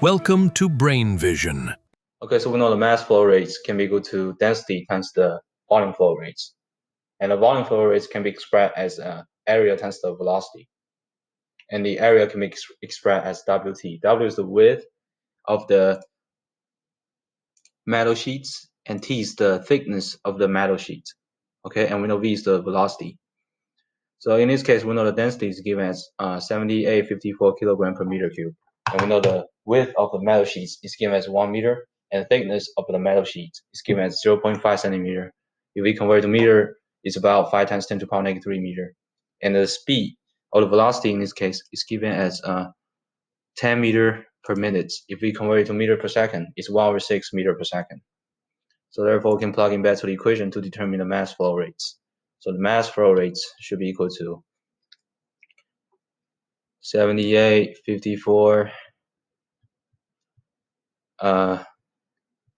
Welcome to Brain Vision. Okay, so we know the mass flow rates can be equal to density times the volume flow rates. And the volume flow rates can be expressed as area times the velocity. And the area can be expressed as WT. W is the width of the metal sheets, and T is the thickness of the metal sheet. Okay, and we know V is the velocity. So in this case, we know the density is given as 7854 kilogram per meter cube. And we know the width of the metal sheets is given as 1 meter, and the thickness of the metal sheet is given as 0.5 centimeter. If we convert to meter, it's about 5 times 10 to the power negative 3 meter. And the speed or the velocity in this case is given as 10 meter per minute. If we convert it to meter per second, it's 1/6 meter per second. So therefore, we can plug in back to the equation to determine the mass flow rates. So the mass flow rates should be equal to 7854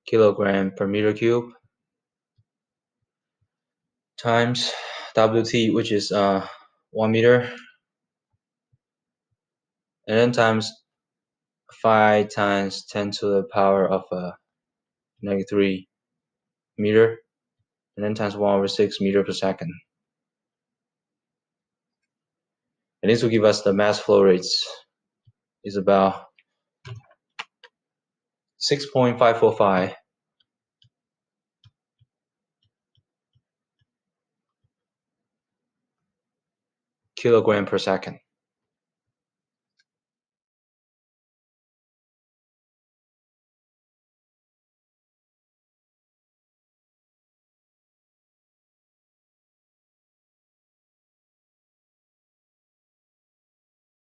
kilogram per meter cube times WT, which is 1 meter, and then times 5 times 10 to the power of negative 3 meter, and then times 1/6 meter per second. And this will give us the mass flow rates is about 6.545 kilogram per second.